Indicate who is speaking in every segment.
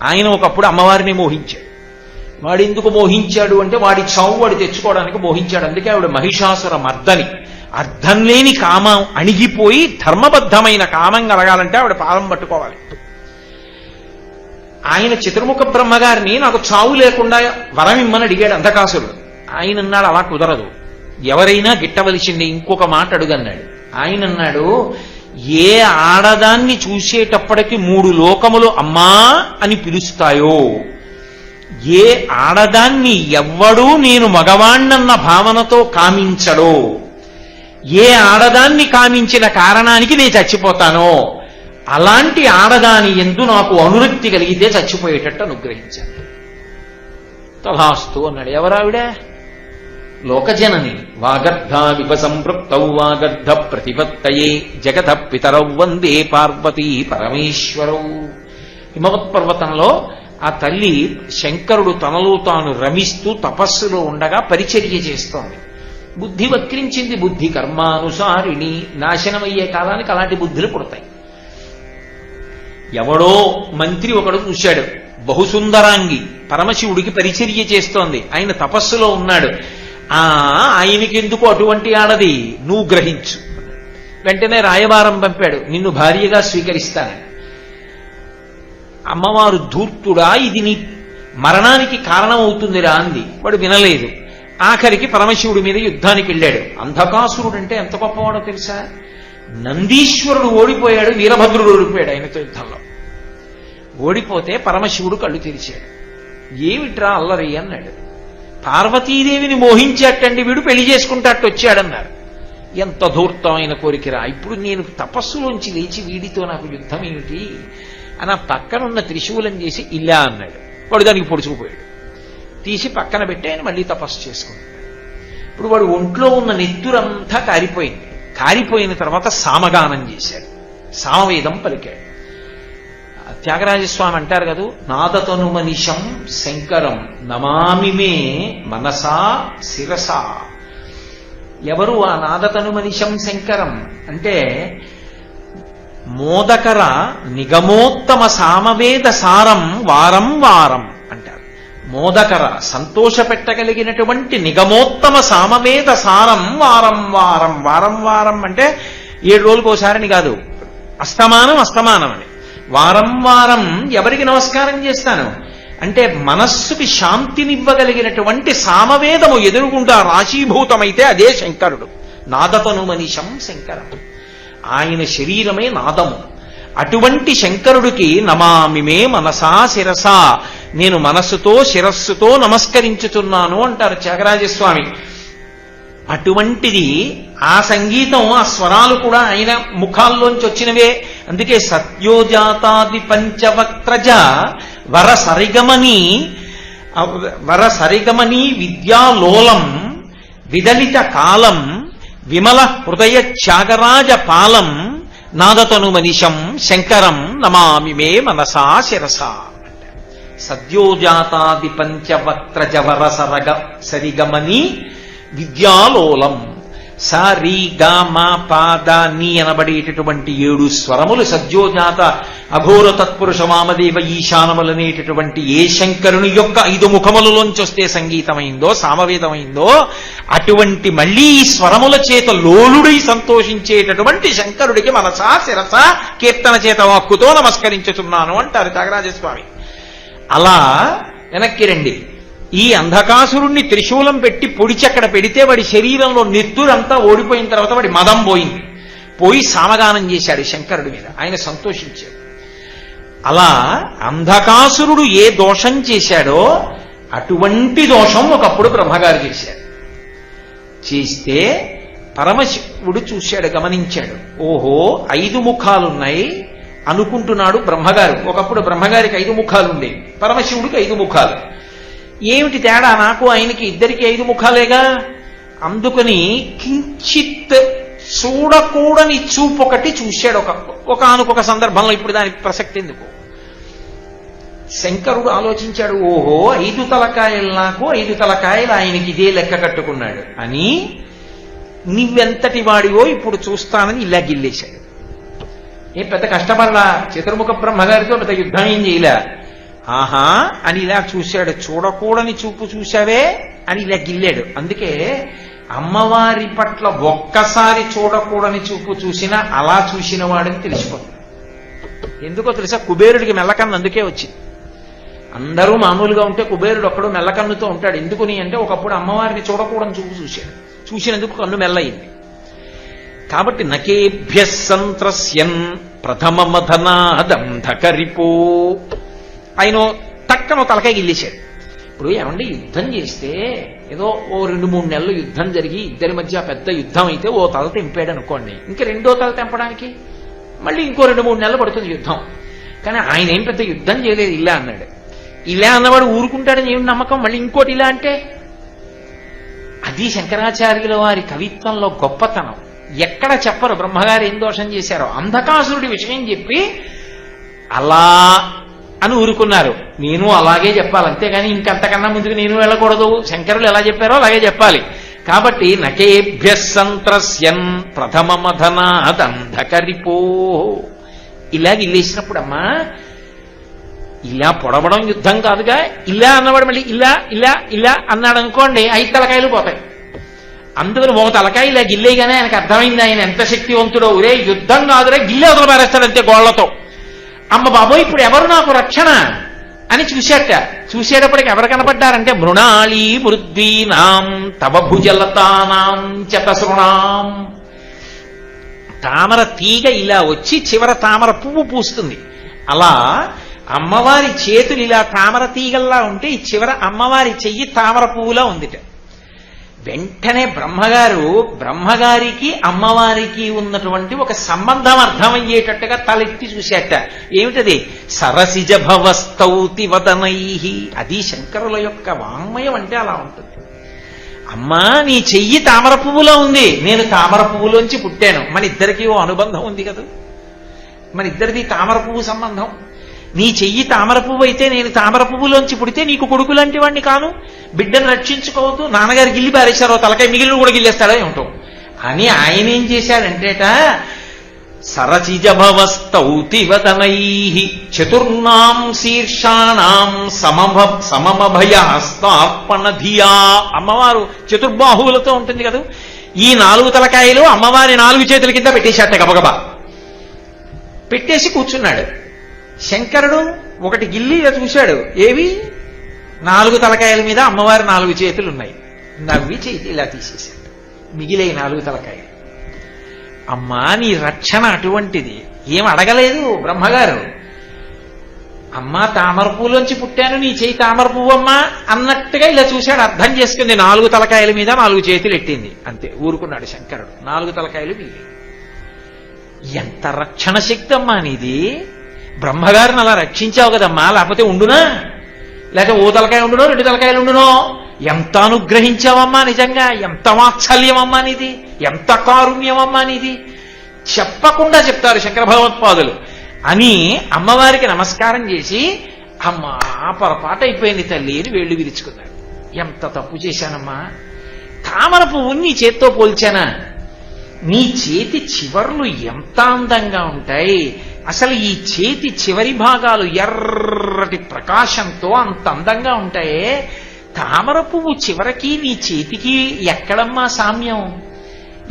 Speaker 1: ఆయన ఒకప్పుడు అమ్మవారిని మోహించాడు. వాడు ఎందుకు మోహించాడు అంటే వాడి చావు వాడు తెచ్చుకోవడానికి మోహించాడు. అందుకే ఆవిడ మహిషాసుర మర్దని. అర్థం లేని కామం అణిగిపోయి ధర్మబద్ధమైన కామం కలగాలంటే ఆవిడ పాదం పట్టుకోవాలి. ఆయన చతుర్ముఖ బ్రహ్మగారిని నాకు చావు లేకుండా వరం ఇమ్మని అడిగాడు అంధకాసురుడు. ఆయన అన్నాడు అలా కుదరదు, ఎవరైనా గిట్టవలసింది. ఇంకొక మాట అడుగన్నాడు. ఆయన అన్నాడు, ఏ ఆడదాన్ని చూసేటప్పటికి 3 లోకములు అమ్మా అని పిలుస్తాయో, ఏ ఆడదాన్ని ఎవ్వడూ నేను మగవాణ్ణన్న భావనతో కామించడో, ఏ ఆడదాన్ని కామించిన కారణానికి నేను చచ్చిపోతానో అలాంటి ఆడదాని యందు నాకు అనురక్తి కలిగితే చచ్చిపోయేటట్టు అనుగ్రహించాను. తథాస్తు అన్నాడు. ఎవరావిడ? లోకజనని. వాగర్ధ విపసంపృప్తౌ వాగర్ధ ప్రతిపత్తయే జగత పితరౌ వందే పార్వతీ పరమేశ్వరౌ. హిమవత్ పర్వతంలో ఆ తల్లి శంకరుడు తనలో తాను రమిస్తూ తపస్సులో ఉండగా పరిచర్య చేస్తోంది. బుద్ధి వక్రించింది. బుద్ధి కర్మానుసారిణి. నాశనమయ్యే కాలానికి అలాంటి బుద్ధులు పుడతాయి. ఎవడో మంత్రి ఒకడు చూశాడు, బహుసుందరాంగి పరమశివుడికి పరిచర్య చేస్తోంది. ఆయన తపస్సులో ఉన్నాడు. ఆయనకెందుకు అటువంటి ఆడది, నువ్వు గ్రహించు. వెంటనే రాయబారం పంపాడు, నిన్ను భార్యగా స్వీకరిస్తానని. అమ్మవారు ధూర్తుడా, ఇది నీ మరణానికి కారణమవుతుందిరా అంది. వాడు వినలేదు. ఆఖరికి పరమశివుడి మీద యుద్ధానికి వెళ్ళాడు. అంధకాసురుడు అంటే ఎంత గొప్పవాడో తెలుసా? నందీశ్వరుడు ఓడిపోయాడు, వీరభద్రుడు ఓడిపోయాడు ఆయనతో యుద్ధంలో. ఓడిపోతే పరమశివుడు కళ్ళు తెరిచాడు. ఏమిట్రా అల్లరి అన్నాడు. పార్వతీదేవిని మోహించేటండి వీడు, పెళ్లి చేసుకుంటాట్టు వచ్చాడన్నారు. ఎంత ధూర్తమైన కోరికరా, ఇప్పుడు నేను తపస్సులోంచి లేచి వీడితో నాకు యుద్ధం ఏమిటి అని ఆ పక్కనున్న త్రిశూలం చేసి ఇలా అన్నాడు. వాడు దానికి పొడుచుకుపోయాడు. తీసి పక్కన పెట్టి ఆయన మళ్ళీ తపస్సు చేసుకున్నాడు. ఇప్పుడు వాడు ఒంట్లో ఉన్న నెత్తురంతా కారిపోయింది. కారిపోయిన తర్వాత సామగానం చేశాడు, సామవేదం పలికాడు. త్యాగరాజస్వామి అంటారు కదా, నాదతను మనిషం శంకరం నమామి మే మనసా శిరసా. ఎవరు ఆ నాదతను మనిషం శంకరం అంటే, మోదకర నిగమోత్తమ సామవేద సారం వారం వారం అంటారు. మోదకర సంతోషపెట్టగలిగినటువంటి నిగమోత్తమ సామవేద సారం వారం వారం. వారం వారం అంటే 7 రోజులకోసారని కాదు, అస్తమానం అస్తమానం అని. వారం వారం ఎవరికి నమస్కారం చేస్తాను అంటే, మనస్సుకి శాంతినివ్వగలిగినటువంటి సామవేదము ఎదురుగుండా రాశీభూతమైతే అదే శంకరుడు. నాదతను మనిషం శంకరం. ఆయన శరీరమే నాదము. అటువంటి శంకరుడికి నమామి మే మనసా శిరసా, నేను మనస్సుతో శిరస్సుతో నమస్కరించుతున్నాను అంటారు త్యాగరాజస్వామి. అటువంటిది ఆ సంగీతం, ఆ స్వరాలు కూడా ఆయన ముఖాల్లోంచి వచ్చినవే. అందుకే సత్యోజాతాది పంచవక్త్రజ వర సరిగమని విద్యాలోలం విదలిత కాలం విమల హృదయ త్యాగరాజ పాలం నాదతను మనిషం శంకరం నమామి మే మనసా శిరసా. సద్యోజాతాది పంచవక్త్రజ వర సరిగమని విద్యాలోలం. స రి గ మ ప ద ని అనబడేటటువంటి 7 స్వరములు సద్యోజాత అఘోర తత్పురుష వామదేవ ఈశానములనేటటువంటి ఏ శంకరుని యొక్క 5 ముఖములలోంచి వస్తే సంగీతమైందో సామవేదమైందో, అటువంటి మళ్లీ ఈ స్వరముల చేత లోలుడై సంతోషించేటటువంటి శంకరుడికి మనసా శిరస కీర్తన చేత వాక్కుతో నమస్కరించుతున్నాను అంటారు త్యాగరాజస్వామి. అలా వెనక్కి రండి. ఈ అంధకాసురుణ్ణి త్రిశూలం పెట్టి పొడిచి అక్కడ పెడితే వాడి శరీరంలో నెత్తురంతా ఓడిపోయిన తర్వాత వాడి మదం పోయింది. పోయి సామగానం చేశాడు శంకరుడి మీద. ఆయన సంతోషించాడు. అలా అంధకాసురుడు ఏ దోషం చేశాడో అటువంటి దోషం ఒకప్పుడు బ్రహ్మగారు చేశాడు. చేస్తే పరమశివుడు చూశాడు, గమనించాడు. ఓహో 5 ముఖాలున్నాయి అనుకుంటున్నాడు బ్రహ్మగారు. ఒకప్పుడు బ్రహ్మగారికి 5 ముఖాలుండేవి, పరమశివుడికి 5 ముఖాలు. ఏమిటి తేడా, నాకు ఆయనకి ఇద్దరికి 5 ముఖాలేగా. అందుకని కించిత్ చూడకూడని చూపు ఒకటి చూశాడు ఒకనొక సందర్భంలో. ఇప్పుడు దానికి ప్రసక్తి ఎందుకు? శంకరుడు ఆలోచించాడు, ఓహో 5 తలకాయలు నాకు, 5 తలకాయలు ఆయనకి ఇదే లెక్క కట్టుకున్నాడు అని, నువ్వెంతటి వాడివో ఇప్పుడు చూస్తానని ఇలా గిల్లేశాడు. పెద్ద కష్టపడలా, చతుర్ముఖ బ్రహ్మగారితో పెద్ద యుద్ధం ఏం చేయలే. ఆహా అని ఇలా చూశాడు. చూడకూడని చూపు చూశావే అని ఇలా గిల్లాడు. అందుకే అమ్మవారి పట్ల ఒక్కసారి చూడకూడని చూపు చూసినా అలా చూసిన వాడని తెలిసిపోతుంది. ఎందుకో తెలుసా? కుబేరుడికి మెల్లకన్ను అందుకే వచ్చింది. అందరూ మామూలుగా ఉంటే కుబేరుడు ఒక్కడు మెల్లకన్నుతో ఉంటాడు. ఎందుకుని అంటే ఒకప్పుడు అమ్మవారిని చూడకూడని చూపు చూశాడు. చూసినందుకు కన్ను మెల్లయింది. కాబట్టి నకేభ్య సంత్రస్యన్ ప్రథమ మథనాదంధకరిపో ఆయన తక్కన తలకాయ గిల్లేశాడు. ఇప్పుడు ఏమండి యుద్ధం చేస్తే ఏదో ఓ 2-3 నెలలు యుద్ధం జరిగి ఇద్దరి మధ్య పెద్ద యుద్ధం అయితే ఓ తల తెంపాడు అనుకోండి, ఇంకా రెండో తల తెంపడానికి మళ్ళీ ఇంకో 2-3 నెలలు పడుతుంది యుద్ధం. కానీ ఆయన ఏం పెద్ద యుద్ధం చేయలేదు, ఇలా అన్నాడు. ఇలా అన్నవాడు ఊరుకుంటాడని ఏమి నమ్మకం? మళ్ళీ ఇంకోటి ఇలా అంటే అది శంకరాచార్యుల వారి కవిత్వంలో గొప్పతనం. ఎక్కడ చెప్పరు బ్రహ్మగారు ఏం దోషం చేశారో. అంధకాసురుడి విషయం చెప్పి అలా అని ఊరుకున్నారు. నేను అలాగే చెప్పాలి, అంతేగాని ఇంకంతకన్నా ముందుకు నేను వెళ్ళకూడదు. శంకరులు ఎలా చెప్పారో అలాగే చెప్పాలి. కాబట్టి నకేభ్య సంత్రస్యన్ ప్రథమ మథనాదంధకరిపో ఇలా గిల్లేసినప్పుడమ్మా ఇలా పొడవడం యుద్ధం కాదుగా. ఇలా అన్నవాడు మళ్ళీ ఇలా ఇలా ఇలా అన్నాడు అనుకోండి, 5 తలకాయలు పోతాయి. అందుకని ఒక తలకాయ ఇలా గిల్లేగానే ఆయనకు అర్థమైంది ఆయన ఎంత శక్తివంతుడో. ఒరే యుద్ధం కాదురా, గిల్లే వదలు పారేస్తాడంతే గోళ్లతో. అమ్మ బాబోయ్ ఇప్పుడు ఎవరు నాకు రక్షణ అని చూశాట. చూసేటప్పటికి ఎవరు కనపడ్డారంటే మృణాళీ మృద్వీనాం తవ భుజలతానాం చతసృణాం. తామర తీగ ఇలా వచ్చి చివర తామర పువ్వు పూస్తుంది. అలా అమ్మవారి చేతులు ఇలా తామర తీగల్లా ఉంటే ఈ చివర అమ్మవారి చెయ్యి తామర పువ్వులా ఉందిట. వెంటనే బ్రహ్మగారికి అమ్మవారికి ఉన్నటువంటి ఒక సంబంధం అర్థమయ్యేటట్టుగా తలెత్తి చూశాట. ఏమిటది? సరసిజ భవస్తౌతి వదనై. అది శంకరుల యొక్క వాంగ్మయం అంటే అలా ఉంటుంది. అమ్మా నీ చెయ్యి తామర పువ్వులో ఉంది, నేను తామర పువ్వులోంచి పుట్టాను. మన ఇద్దరికీ ఓ అనుబంధం ఉంది కదా, మన ఇద్దరిది తామర పువ్వు సంబంధం. నీ చెయ్యి తామర పువ్వు అయితే నేను తామర పువ్వులోంచి పుడితే నీకు కొడుకు లాంటి వాడిని కాను, బిడ్డను రక్షించుకోవద్దు. నాన్నగారు గిల్లి పారేశారో తలకాయ మిగిలిన కూడా గిల్లేస్తాడో ఏమిటో అని ఆయన ఏం చేశాడంటేట సరసిజభవస్తౌతి వదనై చతుర్నాం శీర్షాణం సమమభయహస్తార్పణ ధియా. అమ్మవారు చతుర్బాహువులతో ఉంటుంది కదా. ఈ 4 తలకాయలు అమ్మవారి 4 చేతుల కింద పెట్టేశాట. గబగబా పెట్టేసి కూర్చున్నాడు. శంకరుడు ఒకటి గిల్లి చూశాడు. ఏవి? 4 తలకాయల మీద అమ్మవారి 4 చేతులు ఉన్నాయి. నవ్వి చేతి ఇలా తీసేశాడు. మిగిలే 4 తలకాయలు. అమ్మా నీ రక్షణ అటువంటిది. ఏం అడగలేదు బ్రహ్మగారు. అమ్మా తామర పువ్వులోంచి పుట్టాను, నీ చేయి తామర పువ్వు అమ్మా అన్నట్టుగా ఇలా చూశాడు. అర్థం చేసుకుంది. 4 తలకాయల మీద 4 చేతులు ఎట్టింది. అంతే ఊరుకున్నాడు శంకరుడు. 4 తలకాయలు మిగిలి. ఎంత రక్షణ శక్తి అమ్మా నీది. బ్రహ్మగారిని అలా రక్షించావు కదమ్మా, లేకపోతే ఉండునా? లేకపోతే ఓ తలకాయ ఉండునో 2 తలకాయలు ఉండునో? ఎంత అనుగ్రహించావమ్మా నిజంగా. ఎంత వాత్సల్యమమ్మా నీది, ఎంత కారుణ్యమమ్మా నీది. చెప్పకుండా చెప్తారు శంకర భగవత్పాదులు అని అమ్మవారికి నమస్కారం చేసి అమ్మా పొరపాటు అయిపోయింది తల్లి అని వేళ్లు విరుచుకున్నాడు. ఎంత తప్పు చేశానమ్మా. తామర పువ్వుని నీ చేత్తో పోల్చానా? నీ చేతి చివర్లు ఎంత అందంగా ఉంటాయి. అసలు ఈ చేతి చివరి భాగాలు ఎర్రటి ప్రకాశంతో అంత అందంగా ఉంటాయే. తామర పువ్వు చివరికి నీ చేతికి ఎక్కడమ్మా సామ్యం?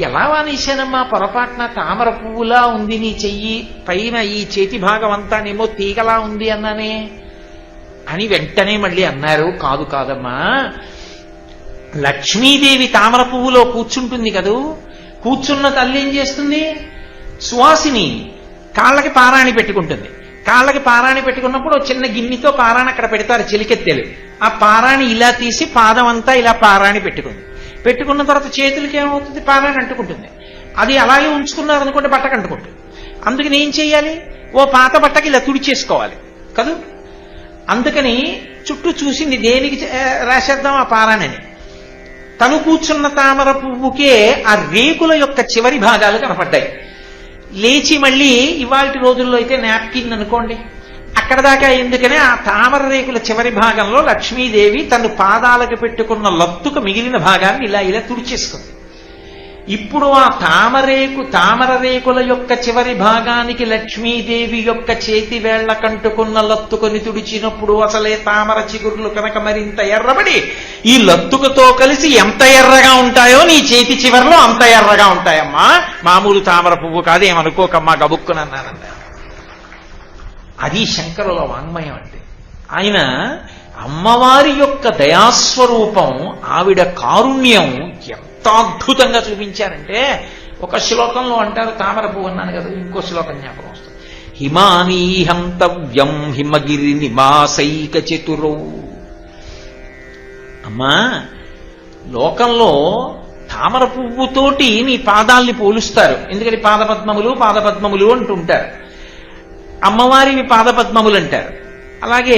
Speaker 1: ఎలా వానేశానమ్మా పొరపాటున? తామర పువ్వులా ఉంది నీ చెయ్యి, పైన ఈ చేతి భాగం అంతానేమో తీగలా ఉంది అన్నానే అని వెంటనే మళ్ళీ అన్నారు. కాదు కాదమ్మా, లక్ష్మీదేవి తామర పువ్వులో కూర్చుంటుంది కదూ. కూర్చున్న తల్లి ఏం చేస్తుంది? సువాసిని కాళ్ళకి పారాణి పెట్టుకుంటుంది. కాళ్ళకి పారాణి పెట్టుకున్నప్పుడు చిన్న గిన్నెతో పారాణి అక్కడ పెడతారు, చిలికెత్తెలు. ఆ పారాణి ఇలా తీసి పాదం అంతా ఇలా పారాణి పెట్టుకుంది. పెట్టుకున్న తర్వాత చేతులకి ఏమవుతుంది? పారాణి అంటుకుంటుంది. అది అలాగే ఉంచుకున్నారు అనుకుంటే బట్టకు అంటుకుంటుంది. అందుకని ఏం చేయాలి? ఓ పాత బట్టకి ఇలా తుడిచేసుకోవాలి కదూ. అందుకని చుట్టూ చూసింది దేనికి రాసేద్దాం ఆ పారాణిని. తను కూర్చున్న తామర పువ్వుకే ఆ రేకుల యొక్క చివరి భాగాలు కనపడ్డాయి. లేచి మళ్ళీ ఇవాళ రోజుల్లో అయితే నాప్కిన్ అనుకోండి, అక్కడ దాకా ఎందుకనే ఆ తామర రేకుల చివరి భాగంలో లక్ష్మీదేవి తను పాదాలకు పెట్టుకున్న లత్తుకు మిగిలిన భాగాన్ని ఇలా ఇలా తుడిచేసుకుంది. ఇప్పుడు ఆ తామర రేకుల యొక్క చివరి భాగానికి లక్ష్మీదేవి యొక్క చేతి వేళ్ల కంటుకున్న లత్తుకొని తుడిచినప్పుడు అసలే తామర చిగుర్లు కనుక మరింత ఎర్రబడి ఈ లత్తుకతో కలిసి ఎంత ఎర్రగా ఉంటాయో నీ చేతి చివరిలో అంత ఎర్రగా ఉంటాయమ్మా. మామూలు తామర పువ్వు కాదేమనుకోకమ్మా గబుక్కునన్నానంట. అది శంకరుల వాంగ్మయం అంటే. ఆయన అమ్మవారి యొక్క దయాస్వరూపం, ఆవిడ కారుణ్యం ఎంత అద్భుతంగా చూపించారంటే, ఒక శ్లోకంలో అంటారు, తామర పువ్వు అన్నాను కదా, ఇంకో శ్లోకం జ్ఞాపకం వస్తుంది. హిమానీ హంతవ్యం హిమగిరి నివాసైక చతురౌ. అమ్మా, లోకంలో తామర పువ్వుతోటి నీ పాదాల్ని పోలుస్తారు. ఎందుకని పాదపద్మములు అంటుంటారు. అమ్మవారిని పాదపద్మములు అంటారు. అలాగే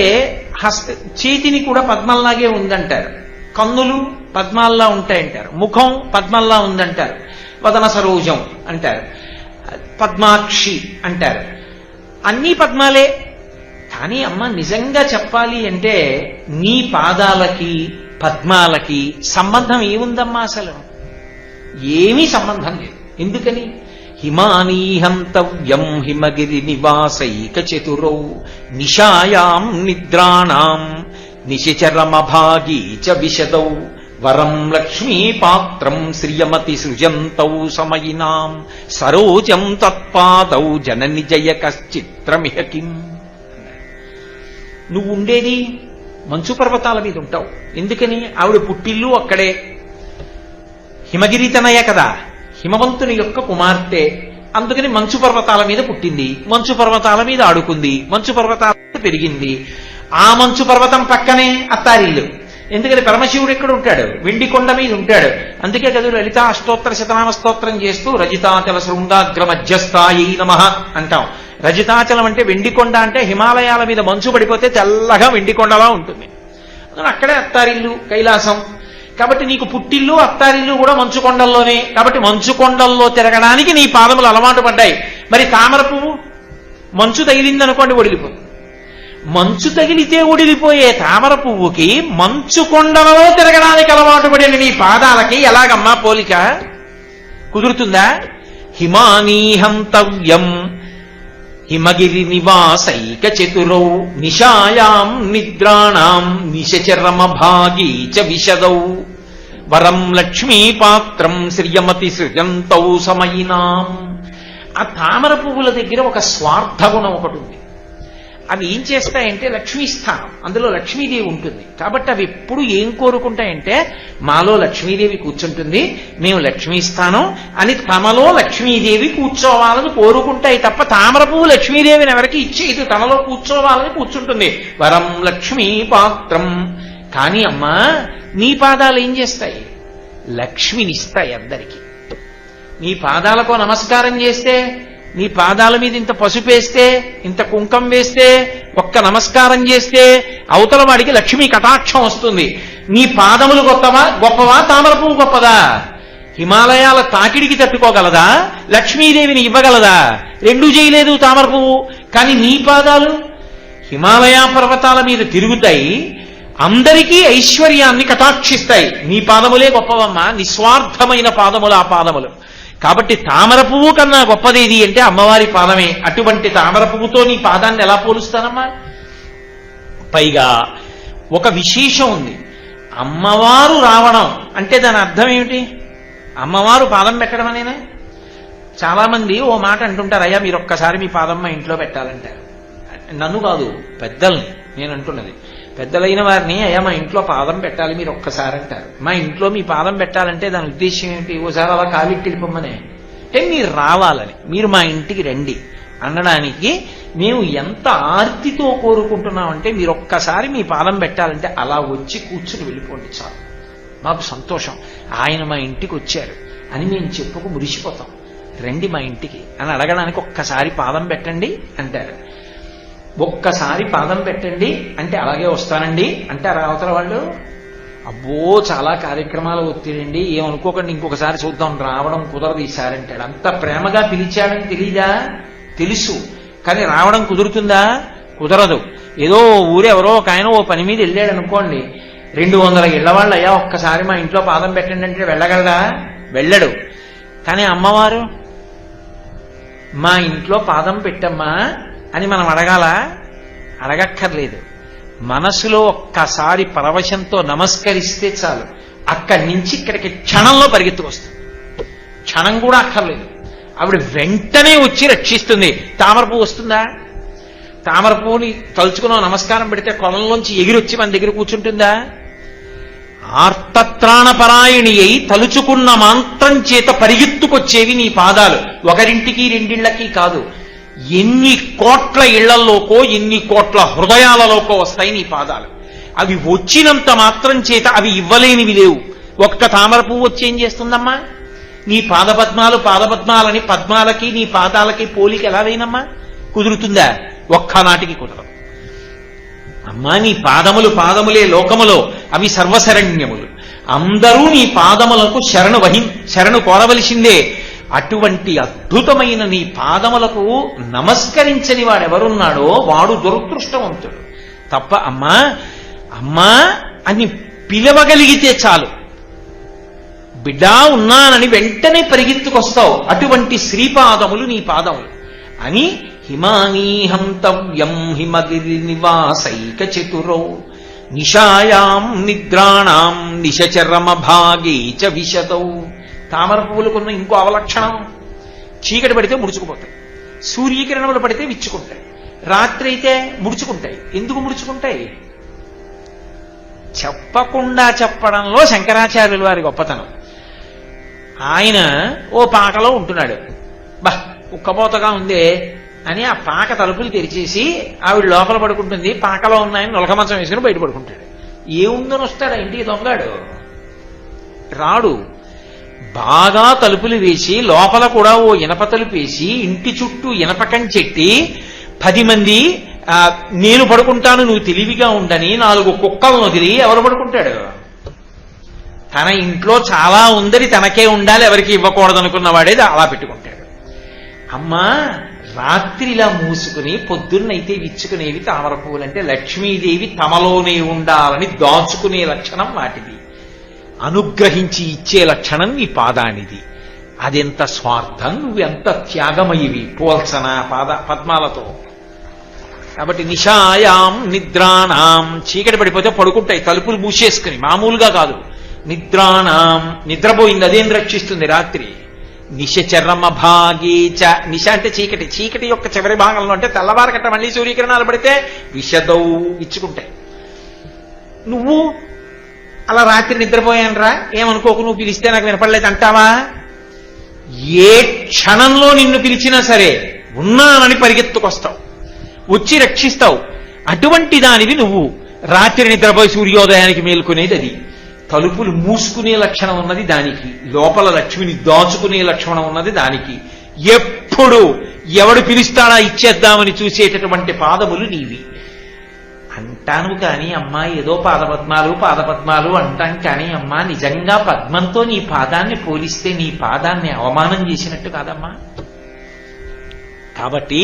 Speaker 1: చేతిని కూడా పద్మంలాగే ఉందంటారు. కన్నులు పద్మాల్లా ఉంటాయంటారు. ముఖం పద్మంలా ఉందంటారు. వదన సరోజం అంటారు. పద్మాక్షి అంటారు. అన్నీ పద్మాలే. కానీ అమ్మ, నిజంగా చెప్పాలి అంటే నీ పాదాలకి పద్మాలకి సంబంధం ఏముందమ్మా? అసలు ఏమీ సంబంధం లేదు. ఎందుకని? హిమానీహంతవ్యం హిమగిరి నివాసైక చతురౌ నిశాయాం నిద్రాణాం నిశిచరమభాగీ చ విశదౌ వరం లక్ష్మీపాత్రం శ్రియమతి సృజంతౌ సమయినాం సరోజం తత్పాదౌ జనని జయ కశ్చిత్రమిహ కిం. నువ్వు ఉండేది మంచు పర్వతాల మీద ఉంటావు. ఎందుకని? ఆవిడ పుట్టిల్లు అక్కడే. హిమగిరితనయ కదా, హిమవంతుని యొక్క కుమార్తె. అందుకని మంచు పర్వతాల మీద పుట్టింది, మంచు పర్వతాల మీద ఆడుకుంది, మంచు పర్వతాల మీద పెరిగింది. ఆ మంచు పర్వతం పక్కనే అత్తారిల్లు. ఎందుకని? పరమశివుడు ఎక్కడ ఉంటాడు? వెండి కొండ మీద ఉంటాడు. అందుకే కదా లలితా అష్టోత్తర శతనామ స్తోత్రం చేస్తూ రజితాచల శృంగాగ్ర మధ్యస్థాయి నమః అంటాం. రజితాచలం అంటే వెండి కొండ, అంటే హిమాలయాల మీద మంచు పడిపోతే తెల్లగా వెండి కొండలా ఉంటుంది. అక్కడే అత్తారిల్లు, కైలాసం. కాబట్టి నీకు పుట్టిల్లు అత్తారిల్లు కూడా మంచు కొండల్లోనే. కాబట్టి మంచు కొండల్లో తిరగడానికి నీ పాదములు అలవాటు పడ్డాయి. మరి తామర పువ్వు మంచు తగిలిందనుకోండి ఒడిలిపోతుంది. మంచు తగిలితే ఒడిలిపోయే తామర పువ్వుకి మంచు కొండలలో తిరగడానికి అలవాటు పడిన నీ పాదాలకి ఎలాగమ్మా పోలిక కుదురుతుందా? హిమానీహంతవ్యం హిమగిరి నివాసైక చతురౌ నిశాయాం నిద్రాణాం నిశచరమభాగీ చ విశదౌ వరం లక్ష్మీపాత్రం శ్రియమతి సృజంతౌ సమయినాం. ఆ తామర పువ్వుల దగ్గర ఒక స్వార్థ గుణం ఒకటి ఉంది. అవి ఏం చేస్తాయంటే లక్ష్మీస్థానం, అందులో లక్ష్మీదేవి ఉంటుంది. కాబట్టి అవి ఎప్పుడు ఏం కోరుకుంటాయంటే, మాలో లక్ష్మీదేవి కూర్చుంటుంది, మేము లక్ష్మీస్థానం అని తమలో లక్ష్మీదేవి కూర్చోవాలని కోరుకుంటాయి తప్ప తామర పువ్వు లక్ష్మీదేవిని ఎవరికి ఇచ్చేది, తనలో కూర్చోవాలని కూర్చుంటుంది. వరం లక్ష్మీపాత్రం. కానీ అమ్మా, నీ పాదాలు ఏం చేస్తాయి? లక్ష్మినిస్తాయి అందరికీ. నీ పాదాలకు నమస్కారం చేస్తే, నీ పాదాల మీద ఇంత పసుపేస్తే, ఇంత కుంకం వేస్తే, ఒక్క నమస్కారం చేస్తే అవతల వాడికి లక్ష్మీ కటాక్షం వస్తుంది. నీ పాదములు గొప్పవా తామర పువ్వు గొప్పదా? హిమాలయాల తాకిడికి తట్టుకోగలదా? లక్ష్మీదేవిని ఇవ్వగలదా? రెండూ చేయలేదు తామర పువ్వు. కానీ నీ పాదాలు హిమాలయ పర్వతాల మీద తిరుగుతాయి, అందరికీ ఐశ్వర్యాన్ని కటాక్షిస్తాయి. నీ పాదములే గొప్పవమ్మా, నిస్వార్థమైన పాదములు ఆ పాదములు. కాబట్టి తామర పువ్వు కన్నా గొప్పదేది అంటే అమ్మవారి పాదమే. అటువంటి తామర పువ్వుతో నీ పాదాన్ని ఎలా పోలుస్తానమ్మా? పైగా ఒక విశేషం ఉంది. అమ్మవారు రావడం అంటే దాని అర్థం ఏమిటి? అమ్మవారు పాదం పెట్టడం అనేనా? చాలా మంది ఓ మాట అంటుంటారు, అయ్యా మీరు ఒక్కసారి మీ పాదం మా ఇంట్లో పెట్టాలంటారు. నన్ను కాదు, పెద్దల్ని నేను అంటున్నది. పెద్దలైన వారిని, అయ్యా మా ఇంట్లో పాదం పెట్టాలి మీరు ఒక్కసారి అంటారు. మా ఇంట్లో మీ పాదం పెట్టాలంటే దాని ఉద్దేశం ఏంటి? ఓసారి అలా కాలిట్టి వెళ్ళిపోమ్మనే అంటే మీరు రావాలని, మీరు మా ఇంటికి రండి అనడానికి మేము ఎంత ఆర్తితో కోరుకుంటున్నామంటే, మీరు ఒక్కసారి మీ పాదం పెట్టాలంటే అలా వచ్చి కూర్చుని వెళ్ళిపోండి చాలు, మాకు సంతోషం, ఆయన మా ఇంటికి వచ్చారు అని మేము చెప్పుకు మురిసిపోతాం, రండి మా ఇంటికి అని అడగడానికి ఒక్కసారి పాదం పెట్టండి అంటారు. ఒక్కసారి పాదం పెట్టండి అంటే అలాగే వస్తానండి అంటారు అవతల వాళ్ళు. అబ్బో చాలా కార్యక్రమాలు ఒత్తిడండి, ఏమనుకోకండి ఇంకొకసారి చూద్దాం, రావడం కుదరదు ఈసారి అంటాడు. అంత ప్రేమగా పిలిచాడని తెలీదా? తెలుసు. కానీ రావడం కుదురుతుందా? కుదరదు. ఏదో ఊరెవరో ఒక ఆయన ఓ పని మీద వెళ్ళాడు అనుకోండి, 200 ఇళ్ల వాళ్ళు, అయ్యా ఒక్కసారి మా ఇంట్లో పాదం పెట్టండి అంటే వెళ్ళగలడా? వెళ్ళడు. కానీ అమ్మవారు మా ఇంట్లో పాదం పెట్టమ్మా అని మనం అడగక్కర్లేదు. మనసులో ఒక్కసారి పరవశంతో నమస్కరిస్తే చాలు, అక్కడి నుంచి ఇక్కడికి క్షణంలో పరిగెత్తుకొస్తుంది. క్షణం కూడా అక్కర్లేదు, ఆవిడ వెంటనే వచ్చి రక్షిస్తుంది. తామరపువ్వు వస్తుందా? తామరపువ్వుని తలుచుకున్న నమస్కారం పెడితే కొలంలోంచి ఎగిరొచ్చి మన దగ్గర కూర్చుంటుందా? ఆర్తత్రాణపరాయణి అయి తలుచుకున్న మాంత్రం చేత పరిగెత్తుకొచ్చేవి నీ పాదాలు. ఒకరింటికి రెండిళ్లకి కాదు, ఎన్ని కోట్ల ఇళ్లలోకో ఎన్ని కోట్ల హృదయాలలోకో వస్తాయి నీ పాదాలు. అవి వచ్చినంత మాత్రం చేత అవి ఇవ్వలేనివి లేవు. ఒక్క తామర పువ్వు వచ్చి ఏం చేస్తుందమ్మా? నీ పాదపద్మాలని పద్మాలకి నీ పాదాలకి పోలిక ఎలా వేయనమ్మా? కుదురుతుందా? ఒక్కనాటికి కుదరదు. అమ్మా, నీ పాదములే లోకములో, అవి సర్వశరణ్యములు. అందరూ నీ పాదములకు శరణు కోరవలసిందే. అటువంటి అద్భుతమైన నీ పాదములకు నమస్కరించని వాడెవరున్నాడో వాడు దురదృష్టవంతుడు తప్ప. అమ్మా అమ్మా అని పిలవగలిగితే చాలు, బిడ్డా ఉన్నానని వెంటనే పరిగెత్తుకొస్తావు. అటువంటి శ్రీపాదములు నీ పాదములు అని హిమానీహంతవ్యం హిమగిరి నివాసైక చతురౌ నిశాయాం నిద్రాణాం నిశచరమ భాగే చ విశతౌ. తామర పువ్వులకున్న ఇంకో అవలక్షణం, చీకటి పడితే ముడుచుకుపోతాయి, సూర్యకిరణములు పడితే విచ్చుకుంటాయి, రాత్రి అయితే ముడుచుకుంటాయి. ఎందుకు ముడుచుకుంటాయి? చెప్పకుండా చెప్పడంలో శంకరాచార్యుల వారి గొప్పతనం. ఆయన ఓ పాకలో ఉంటున్నాడు. ఉక్కపోతగా ఉందే అని ఆ పాక తలుపులు తెరిచేసి ఆవిడ లోపల పడుకుంటుంది. పాకలో ఉన్నాయని నొలక మంచం వేసుకుని బయట పడుకుంటాడు. ఏముందని వస్తాడా ఇంటికి దొంగడు? రాడు. బాగా తలుపులు వేసి లోపల కూడా ఓ ఇనప తలుపు వేసి ఇంటి చుట్టూ ఇనప కంచెట్టి 10 మంది నేను పడుకుంటాను నువ్వు తెలివిగా ఉండని 4 కుక్కలను వదిలి ఎవరు పడుకుంటాడు? తన ఇంట్లో చాలా ఉందని తనకే ఉండాలి, ఎవరికి ఇవ్వకూడదనుకున్నవాడేది అలా పెట్టుకుంటాడు. అమ్మా, రాత్రి ఇలా మూసుకుని పొద్దున్నైతే విచ్చుకునేవి తామర పువ్వులంటే లక్ష్మీదేవి తమలోనే ఉండాలని దాచుకునే లక్షణం వాటిది, అనుగ్రహించి ఇచ్చే లక్షణం నీ పాదానిది. అదెంత స్వార్థం, నువ్వెంత త్యాగమయివి పోల్సన పద్మాలతో. కాబట్టి నిశాయాం నిద్రాణాం, చీకటి పడిపోతే పడుకుంటాయి తలుపులు మూసేసుకుని, మామూలుగా కాదు. నిద్రాణాం, నిద్రపోయింది అదేం రక్షిస్తుంది రాత్రి. నిశచరమ భాగేచ, నిశ అంటే చీకటి, చీకటి యొక్క చివరి భాగంలో అంటే తెల్లవారకట్ట మళ్ళీ సూర్యకిరణాలు పడితే విషదౌ ఇచ్చుకుంటాయి. నువ్వు అలా రాత్రి నిద్రపోయానరా ఏమనుకోకు, నువ్వు పిలిస్తే నాకు వినపడలేదు అంటావా? ఏ క్షణంలో నిన్ను పిలిచినా సరే ఉన్నానని పరిగెత్తుకొస్తావు, వచ్చి రక్షిస్తావు. అటువంటి దానివి నువ్వు. రాత్రి నిద్రపోయి సూర్యోదయానికి మేల్కొనేది అది. తలుపులు మూసుకునే లక్షణం ఉన్నది దానికి, లోపల లక్ష్మిని దాచుకునే లక్షణం ఉన్నది దానికి. ఎప్పుడు ఎవడు పిలుస్తాడా ఇచ్చేద్దామని చూసేటటువంటి పాదములు నీవి. అంటాను కానీ అమ్మా ఏదో పాదపద్మాలు అంటాం కానీ అమ్మా నిజంగా పద్మంతో నీ పాదాన్ని పోలిస్తే నీ పాదాన్ని అవమానం చేసినట్టు కాదమ్మా. కాబట్టి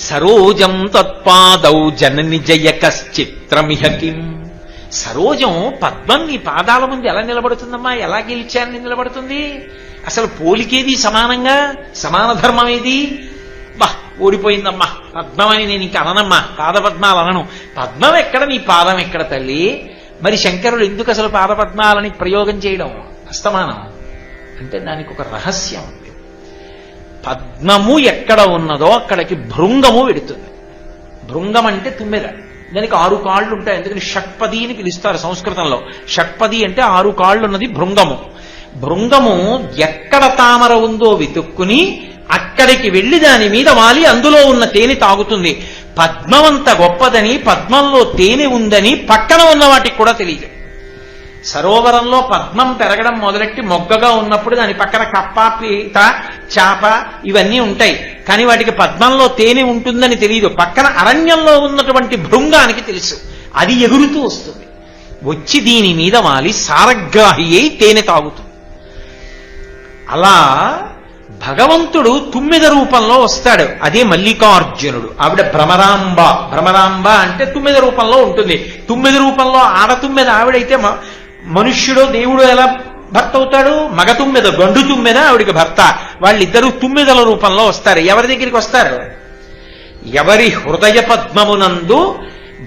Speaker 1: సరోజం తత్పాదౌ జనని జయ కశ్చిత్రమిహ కిం. సరోజం పద్మం నీ పాదాల ముందు ఎలా నిలబడుతుందమ్మా? ఎలా గెలిచాన్ని నిలబడుతుంది? అసలు పోలికేది సమానంగా? సమాన ధర్మం ఏది? ఓడిపోయిందమ్మా పద్మం అని నేను ఇంక అననమ్మా, పాదపద్మాలు అనను. పద్మం ఎక్కడ, నీ పాదం ఎక్కడ తల్లి? మరి శంకరులు ఎందుకు అసలు పాదపద్మాలని ప్రయోగం చేయడం అస్తమానం అంటే దానికి ఒక రహస్యం ఉంది. పద్మము ఎక్కడ ఉన్నదో అక్కడికి భృంగము వెడుతుంది. భృంగం అంటే తుమ్మెద, దానికి 6 కాళ్ళు ఉంటాయి. ఎందుకని షట్పది అని పిలుస్తారు సంస్కృతంలో. షట్పది అంటే 6 కాళ్ళు ఉన్నది భృంగము. భృంగము ఎక్కడ తామర ఉందో వెతుక్కుని అక్కడికి వెళ్లి దాని మీద వాలి అందులో ఉన్న తేనె తాగుతుంది. పద్మమంత గొప్పదని, పద్మంలో తేనె ఉందని పక్కన ఉన్న వాటికి కూడా తెలియదు. సరోవరంలో పద్మం పెరగడం మొదలెట్టి మొగ్గగా ఉన్నప్పుడు దాని పక్కన కప్ప, పీత, చాప ఇవన్నీ ఉంటాయి, కానీ వాటికి పద్మంలో తేనె ఉంటుందని తెలియదు. పక్కన అరణ్యంలో ఉన్నటువంటి భృంగానికి తెలుసు, అది ఎగురుతూ వస్తుంది. వచ్చి దీని మీద వాలి సారగ్రాహి అయి తేనె తాగుతుంది. అలా భగవంతుడు తుమ్మెద రూపంలో వస్తాడు. అదే మల్లికార్జునుడు. ఆవిడ భ్రమరాంబ. భ్రమరాంబ అంటే తుమ్మెద రూపంలో ఉంటుంది. తుమ్మెద రూపంలో ఆడతుమ్మెద ఆవిడైతే మనుష్యుడో దేవుడో ఎలా భర్త అవుతాడు? మగ తుమ్మెద, గండు తుమ్మెద ఆవిడికి భర్త. వాళ్ళిద్దరూ తుమ్మెదల రూపంలో వస్తారు. ఎవరి దగ్గరికి వస్తారు? ఎవరి హృదయ పద్మమునందు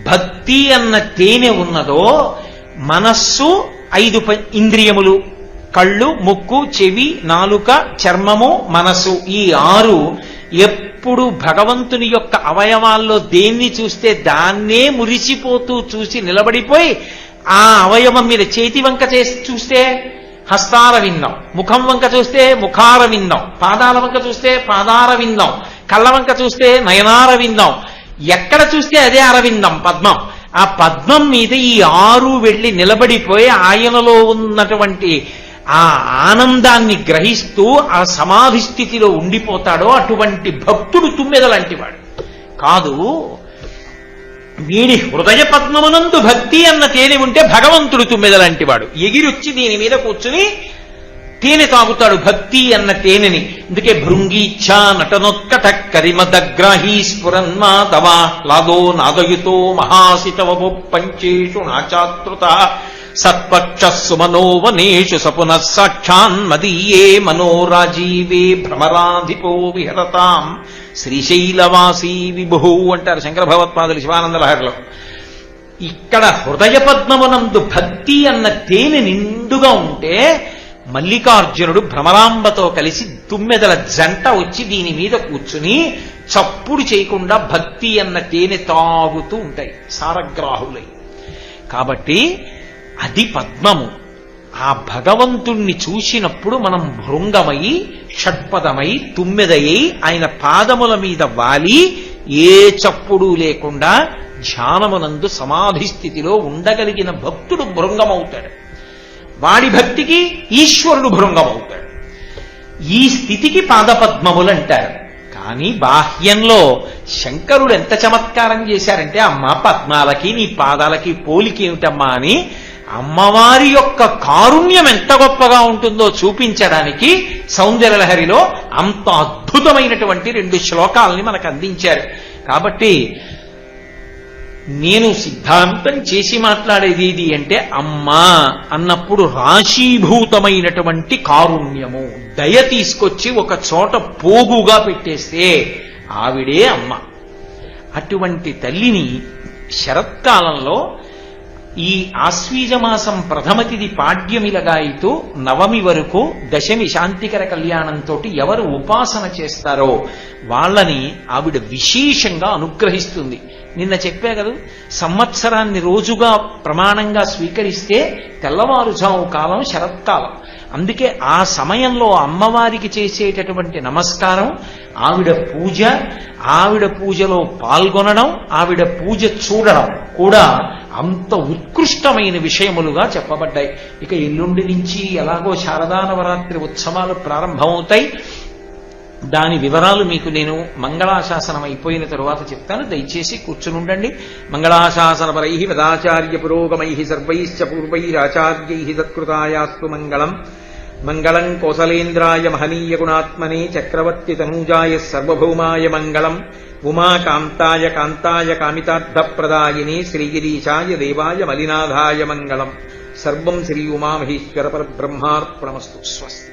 Speaker 1: భక్తి అన్న తేనె ఉన్నదో, మనస్సు, 5 ఇంద్రియములు, కళ్ళు, ముక్కు, చెవి, నాలుక, చర్మము, మనసు, ఈ 6 ఎప్పుడు భగవంతుని యొక్క అవయవాల్లో దేన్ని చూస్తే దాన్నే మురిసిపోతూ చూసి నిలబడిపోయి, ఆ అవయవం మీద చేతి వంక చేసి చూస్తే హస్తార విందాం, ముఖం వంక చూస్తే ముఖార విందాం, పాదాల వంక చూస్తే పాదార విందాం, కళ్ళ వంక చూస్తే నయనార విందాం, ఎక్కడ చూస్తే అదే అరవిందం, పద్మం. ఆ పద్మం మీద ఈ 6 వెళ్ళి నిలబడిపోయి ఆయనలో ఉన్నటువంటి ఆ ఆనందాన్ని గ్రహిస్తూ ఆ సమాధి స్థితిలో ఉండిపోతాడో అటువంటి భక్తుడు తుమ్మెదలాంటివాడు కాదు. వీడి హృదయ పద్మమునందు భక్తి అన్న తేనె ఉంటే భగవంతుడు తుమ్మెదలాంటివాడు. ఎగిరొచ్చి దీని మీద కూర్చుని తేనె తాగుతాడు, భక్తి అన్న తేనెని. అందుకే భృంగీచ్ఛా నటనోత్కట కరిమదగ్రాహీ స్ఫురన్మాధవా లాదో నాదయుతో మహాసితవభు పంచేషు నాచాతృత సత్పక్ష సుమనోవనేషు సపునః సాక్షాన్మదీయే మనోరాజీవే భ్రమరాధిపో విహరతాం శ్రీశైలవాసీ విభు అంటారు శంకర భగవత్పాదులు శివానంద లహరిలో. ఇక్కడ హృదయ పద్మమునందు భక్తి అన్న తేనె నిండుగా ఉంటే మల్లికార్జునుడు భ్రమరాంబతో కలిసి తుమ్మెదల జంట వచ్చి దీని మీద కూర్చుని చప్పుడు చేయకుండా భక్తి అన్న తేనె తాగుతూ ఉంటాయి సారగ్రాహులై. కాబట్టి అది పద్మము. ఆ భగవంతుణ్ణి చూసినప్పుడు మనం భృంగమై, షట్పదమై, తుమ్మెదయ్యి ఆయన పాదముల మీద వాలి ఏ చప్పుడు లేకుండా ధ్యానమునందు సమాధి స్థితిలో ఉండగలిగిన భక్తుడు భృంగమవుతాడు. వాడి భక్తికి ఈశ్వరుడు భృంగమవుతాడు. ఈ స్థితికి పాదపద్మములు అంటారు. కానీ బాహ్యంలో శంకరుడు ఎంత చమత్కారం చేశారంటే, అమ్మ పద్మాలకి నీ పాదాలకి పోలికేమిటమ్మా అని అమ్మవారి యొక్క కారుణ్యం ఎంత గొప్పగా ఉంటుందో చూపించడానికి సౌందర్యలహరిలో అంత అద్భుతమైనటువంటి 2 శ్లోకాలని మనకు అందించారు. కాబట్టి నేను సిద్ధాంతం చేసి మాట్లాడేది ఏది అంటే, అమ్మా అన్నప్పుడు రాశీభూతమైనటువంటి కారుణ్యము, దయ తీసుకొచ్చి ఒక చోట పోగుగా పెట్టేస్తే ఆవిడే అమ్మ. అటువంటి తల్లిని శరత్కాలంలో ఈ ఆశ్వీజమాసం ప్రథమ తిథి పాడ్యమిలగాయితూ నవమి వరకు దశమి శాంతికర కళ్యాణంతో ఎవరు ఉపాసన చేస్తారో వాళ్ళని ఆవిడ విశేషంగా అనుగ్రహిస్తుంది. నిన్న చెప్పే కదా, సంవత్సరాన్ని రోజుగా ప్రమాణంగా స్వీకరిస్తే తెల్లవారుజాము కాలం శరత్కాలం. అందుకే ఆ సమయంలో అమ్మవారికి చేసేటటువంటి నమస్కారం, ఆవిడ పూజ, ఆవిడ పూజలో పాల్గొనడం, ఆవిడ పూజ చూడడం కూడా అంత ఉత్కృష్టమైన విషయములుగా చెప్పబడ్డాయి. ఇక ఎల్లుండి నుంచి ఎలాగో శారదా నవరాత్రి ఉత్సవాలు ప్రారంభమవుతాయి. దాని వివరాలు మీకు నేను మంగళాశాసనం అయిపోయిన తరువాత చెప్తాను. దయచేసి కూర్చునుండండి. మంగళాశాసన పరై వేదాచార్య పురోగమై సర్వైశ్చ పూర్వైరాచార్యై సత్కృతాయాస్తు మంగళం. మంగళం కోసలేంద్రాయ మహనీయ గుణాత్మనే చక్రవర్తి తనూజాయ సర్వభౌమాయ మంగళం. ఉమాకాంతాయ కాంతాయ కామితార్థప్రదాయినే శ్రీగిరీశాయ దేవాయ మలినాథాయ మంగళం. సర్వం శ్రీ ఉమామహేశ్వర పరబ్రహ్మార్పణమస్తు. స్వస్తి.